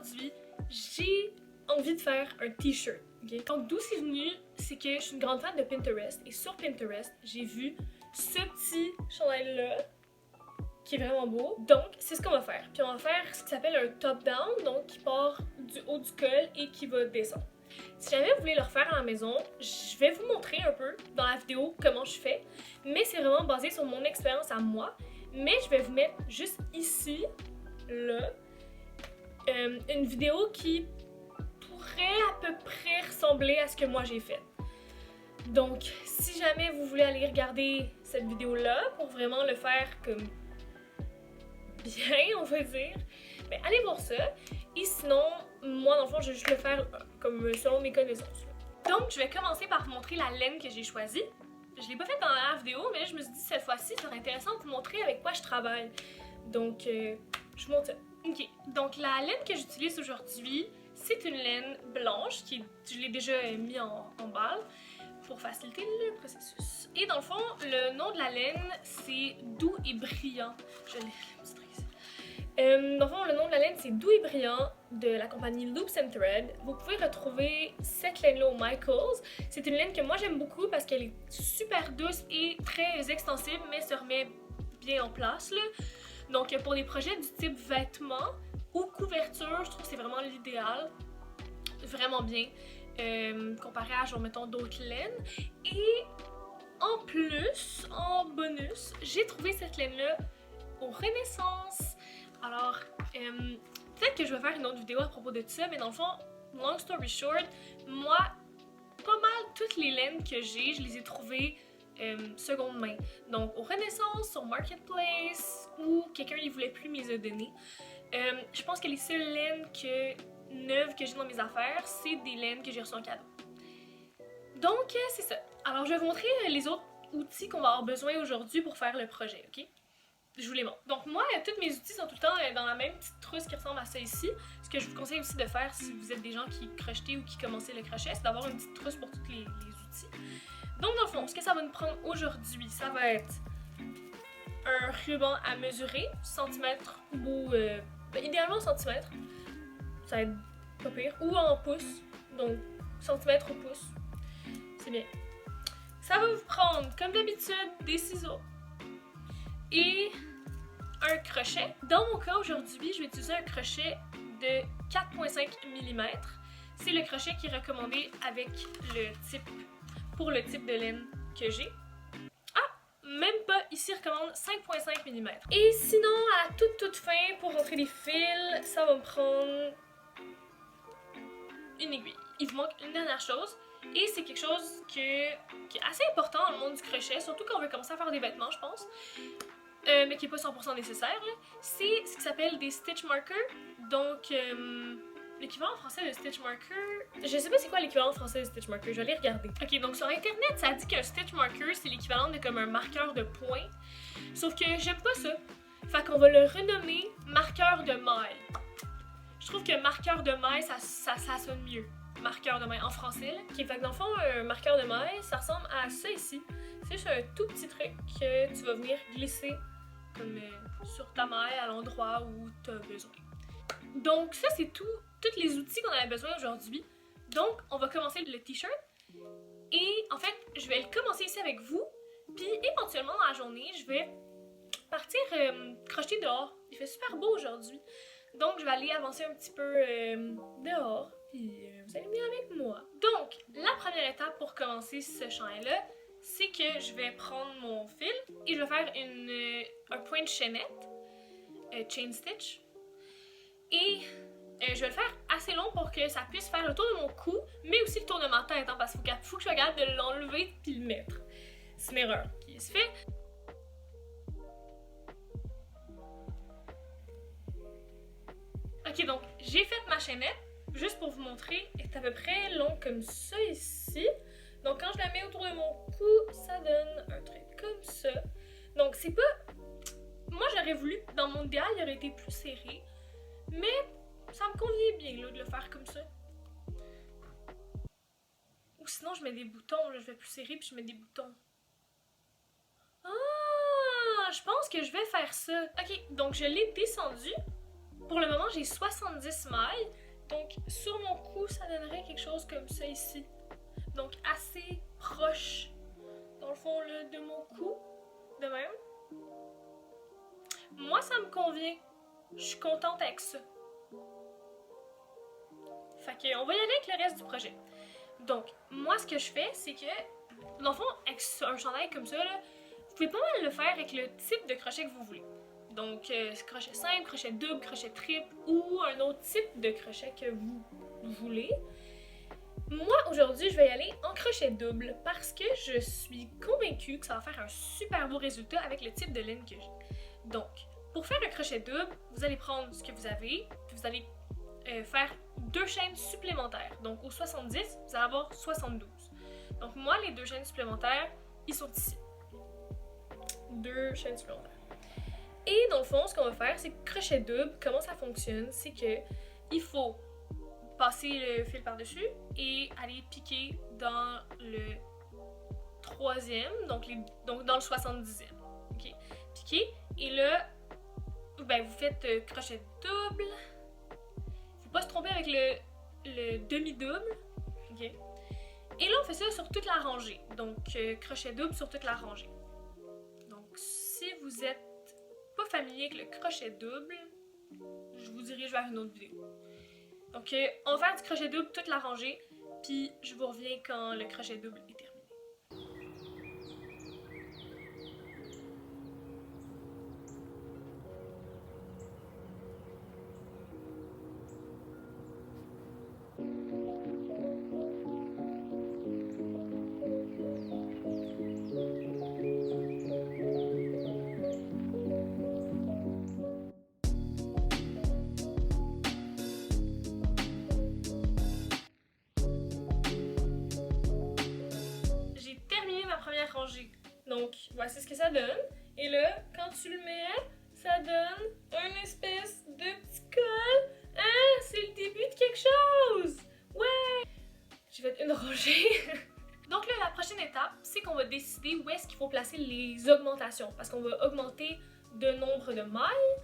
aujourd'hui, j'ai envie de faire un t-shirt. Okay? Donc d'où c'est venu, c'est que je suis une grande fan de Pinterest et sur Pinterest, j'ai vu ce petit chandail-là qui est vraiment beau. Donc c'est ce qu'on va faire. Puis on va faire ce qui s'appelle un top-down, donc qui part du haut du col et qui va descendre. Si jamais vous voulez le refaire à la maison, je vais vous montrer un peu dans la vidéo comment je fais, mais c'est vraiment basé sur mon expérience à moi. Mais je vais vous mettre juste ici, là, une vidéo qui pourrait à peu près ressembler à ce que moi j'ai fait. Donc, si jamais vous voulez aller regarder cette vidéo-là pour vraiment le faire comme bien, on va dire, ben allez voir ça. Et sinon, moi dans le fond, je vais juste le faire comme selon mes connaissances. Donc, je vais commencer par vous montrer la laine que j'ai choisie. Je l'ai pas faite dans la vidéo, mais je me suis dit cette fois-ci, ça serait intéressant de vous montrer avec quoi je travaille. Donc, je vous montre ça. Ok, donc la laine que j'utilise aujourd'hui, c'est une laine blanche qui, je l'ai déjà mis en balle pour faciliter le processus. Et dans le fond, le nom de la laine, c'est Doux et Brillant. Je l'ai dans le fond, le nom de la laine, c'est Doux et Brillant de la compagnie Loops & Thread. Vous pouvez retrouver cette laine-là au Michaels. C'est une laine que moi j'aime beaucoup parce qu'elle est super douce et très extensible, mais se remet bien en place, là. Donc pour des projets du type vêtements ou couverture, je trouve que c'est vraiment l'idéal. Vraiment bien, comparé à, genre, mettons, d'autres laines. Et en plus, en bonus, j'ai trouvé cette laine-là au Renaissance. Alors, peut-être que je vais faire une autre vidéo à propos de ça, mais dans le fond, long story short, moi, pas mal toutes les laines que j'ai, je les ai trouvées seconde main. Donc, au Renaissance, sur Marketplace, ou quelqu'un les voulait plus me les a données. Je pense que les seules laines neuves que j'ai dans mes affaires, c'est des laines que j'ai reçues en cadeau. Donc, c'est ça. Alors, je vais vous montrer les autres outils qu'on va avoir besoin aujourd'hui pour faire le projet, ok? Je vous les montre. Donc moi, tous mes outils sont tout le temps dans la même petite trousse qui ressemble à ça ici. Ce que je vous conseille aussi de faire si vous êtes des gens qui crochetez ou qui commencez le crochet, c'est d'avoir une petite trousse pour tous les outils. Donc dans le fond, ce que ça va nous prendre aujourd'hui, ça va être un ruban à mesurer, centimètre ou idéalement centimètre, ça va être pas pire, ou en pouces, donc centimètre au pouce, c'est bien. Ça va vous prendre, comme d'habitude, des ciseaux et un crochet. Dans mon cas aujourd'hui, je vais utiliser un crochet de 4,5 mm. C'est le crochet qui est recommandé avec le type, pour le type de laine que j'ai. Ah! Même pas, ici il recommande 5,5 mm. Et sinon, à la toute fin, pour rentrer les fils, ça va me prendre une aiguille. Il vous manque une dernière chose. Et c'est quelque chose qui est assez important dans le monde du crochet, surtout quand on veut commencer à faire des vêtements, je pense. Mais qui n'est pas 100% nécessaire, c'est ce qui s'appelle des stitch markers. Donc, l'équivalent en français de stitch marker, je sais pas c'est quoi l'équivalent en français de stitch marker, je vais aller regarder. Ok, donc sur internet, ça dit qu'un stitch marker, c'est l'équivalent de comme un marqueur de points. Sauf que j'aime pas ça. Fait qu'on va le renommer marqueur de maille. Je trouve que marqueur de maille, ça sonne mieux. Marqueur de maille en français, là. Ok, fait que dans le fond, un marqueur de maille, ça ressemble à ça ici. C'est juste un tout petit truc que tu vas venir glisser comme sur ta maille à l'endroit où tu as besoin. Donc ça, c'est tous les outils qu'on avait besoin aujourd'hui. Donc, on va commencer le t-shirt. Et en fait, je vais le commencer ici avec vous. Puis éventuellement, dans la journée, je vais partir crocheter dehors. Il fait super beau aujourd'hui. Donc, je vais aller avancer un petit peu dehors. Puis vous allez venir avec moi. Donc, la première étape pour commencer ce chandail-là, c'est que je vais prendre mon fil et je vais faire un point de chaînette, chain stitch. Et je vais le faire assez long pour que ça puisse faire le tour de mon cou, mais aussi le tour de ma tête, hein, parce qu'il faut que je regarde de l'enlever puis le mettre. C'est une erreur qui se fait. Ok, donc j'ai fait ma chaînette, juste pour vous montrer, elle est à peu près longue comme ça ici. Donc quand je la mets autour de mon cou, ça donne un truc comme ça. Donc c'est pas... Moi j'aurais voulu, dans mon idéal, il aurait été plus serré. Mais ça me convient bien là, de le faire comme ça. Ou sinon je mets des boutons, là, je vais plus serrer puis je mets des boutons. Ah, je pense que je vais faire ça. Ok, donc je l'ai descendu. Pour le moment, j'ai 70 mailles. Donc, sur mon cou, ça donnerait quelque chose comme ça ici. Donc, assez proche, dans le fond, là, de mon cou. De même. Moi, ça me convient. Je suis contente avec ça. Fait qu'on va y aller avec le reste du projet. Donc, moi, ce que je fais, c'est que, dans le fond, avec un chandail comme ça, là, vous pouvez pas mal le faire avec le type de crochet que vous voulez. Donc, crochet simple, crochet double, crochet triple ou un autre type de crochet que vous voulez. Moi, aujourd'hui, je vais y aller en crochet double parce que je suis convaincue que ça va faire un super beau résultat avec le type de laine que j'ai. Donc, pour faire un crochet double, vous allez prendre ce que vous avez, puis vous allez faire 2 chaînes supplémentaires. Donc, au 70, vous allez avoir 72. Donc, moi, les 2 chaînes supplémentaires, ils sont ici. 2 chaînes supplémentaires. Et dans le fond, ce qu'on va faire, c'est que crochet double, comment ça fonctionne, c'est que il faut passer le fil par-dessus et aller piquer dans le 3e, donc dans le 70e. Okay? Piquer, et là, ben, vous faites crochet double. Faut pas se tromper avec le demi-double. Okay? Et là, on fait ça sur toute la rangée. Donc, crochet double sur toute la rangée. Donc, si vous êtes pas familier avec le crochet double, je vous dirige vers une autre vidéo. Donc, on va faire du crochet double toute la rangée, puis je vous reviens quand le crochet double est terminé. Première rangée. Donc, voici ce que ça donne. Et là, quand tu le mets, ça donne une espèce de petit col. Hein? C'est le début de quelque chose! Ouais! J'ai fait une rangée. Donc là, la prochaine étape, c'est qu'on va décider où est-ce qu'il faut placer les augmentations. Parce qu'on va augmenter de nombre de mailles,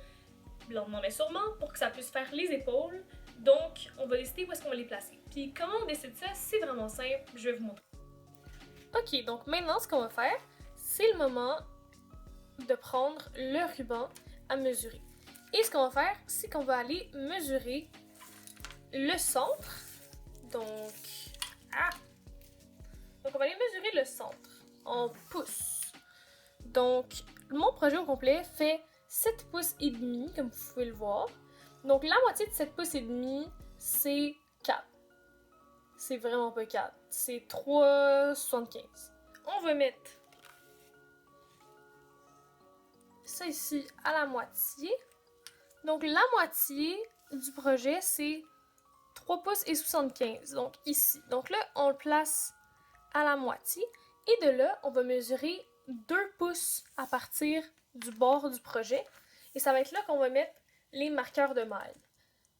lentement mais sûrement, pour que ça puisse faire les épaules. Donc, on va décider où est-ce qu'on va les placer. Puis comment on décide ça? C'est vraiment simple. Je vais vous montrer. Ok, donc maintenant, ce qu'on va faire, c'est le moment de prendre le ruban à mesurer. Et ce qu'on va faire, c'est qu'on va aller mesurer le centre. Donc, on va aller mesurer le centre en pouces. Donc, mon projet au complet fait 7 pouces et demi, comme vous pouvez le voir. Donc, la moitié de 7 pouces et demi, c'est 4. C'est vraiment pas 4. C'est 3,75. On va mettre ça ici à la moitié. Donc, la moitié du projet, c'est 3 pouces et 75. Donc, ici. Donc là, on le place à la moitié. Et de là, on va mesurer 2 pouces à partir du bord du projet. Et ça va être là qu'on va mettre les marqueurs de mailles.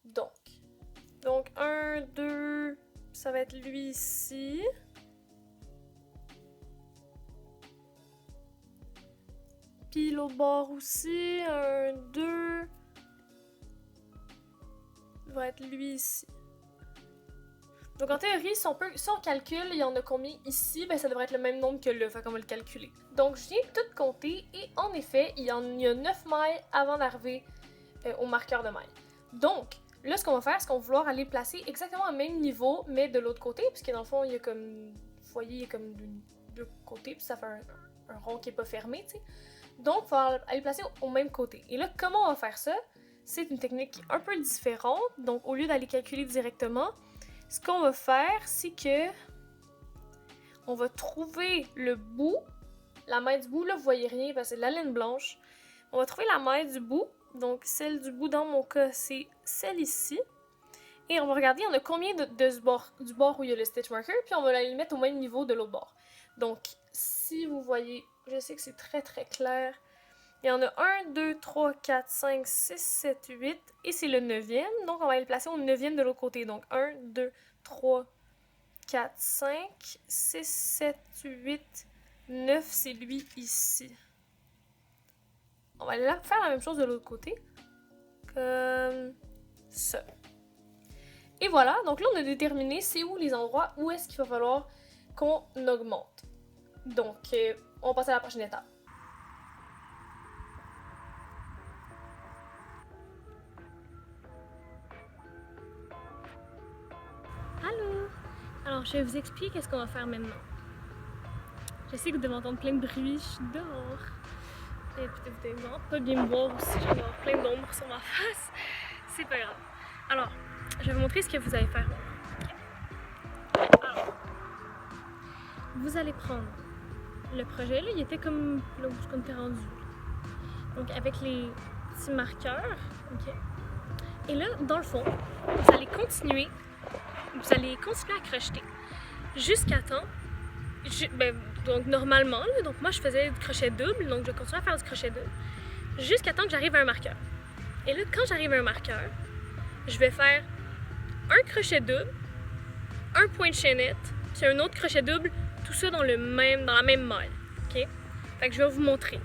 Donc 1, 2... Ça va être lui ici. Puis l'autre bord aussi. 1, 2. Ça va être lui ici. Donc en théorie, si on calcule, il y en a combien ici, ben ça devrait être le même nombre que là, fait qu'on va le calculer. Donc je viens de tout compter et en effet, il y a 9 mailles avant d'arriver au marqueur de mailles. Donc, là, ce qu'on va faire, c'est qu'on va vouloir aller placer exactement au même niveau, mais de l'autre côté, puisque dans le fond, il y a comme, vous voyez, il y a comme deux côtés, puis ça fait un rond qui n'est pas fermé, tu sais. Donc, il faut aller placer au même côté. Et là, comment on va faire ça? C'est une technique un peu différente. Donc, au lieu d'aller calculer directement, ce qu'on va faire, c'est que on va trouver le bout, la maille du bout, là, vous voyez rien parce que c'est de la laine blanche. On va trouver la maille du bout. Donc, celle du bout, dans mon cas, c'est celle ici. Et on va regarder, il y en a combien de ce bord, du bord où il y a le stitch marker, puis on va les mettre au même niveau de l'autre bord. Donc, si vous voyez, je sais que c'est très très clair. Il y en a 1, 2, 3, 4, 5, 6, 7, 8, et c'est le 9e. Donc, on va les placer au 9e de l'autre côté. Donc, 1, 2, 3, 4, 5, 6, 7, 8, 9, c'est lui ici. On va aller faire la même chose de l'autre côté. Comme ça. Et voilà, donc là on a déterminé c'est où les endroits où est-ce qu'il va falloir qu'on augmente. Donc on passe à la prochaine étape. Allô! Alors je vais vous expliquer qu'est-ce qu'on va faire maintenant. Je sais que vous devez entendre plein de bruit, je suis dehors. Et peut-être vous devez vraiment pas bien me voir aussi, je vais avoir plein d'ombre sur ma face. C'est pas grave. Alors, je vais vous montrer ce que vous allez faire. Alors, vous allez prendre le projet, là, il était comme là où t'es rendu. Donc avec les petits marqueurs, ok. Et là, dans le fond, vous allez continuer à crocheter jusqu'à temps. Donc normalement, là, donc moi je faisais du crochet double, donc je vais continuer à faire du crochet double jusqu'à temps que j'arrive à un marqueur. Et là, quand j'arrive à un marqueur, je vais faire un crochet double, un point de chaînette, puis un autre crochet double, tout ça dans la même maille, ok? Fait que je vais vous montrer.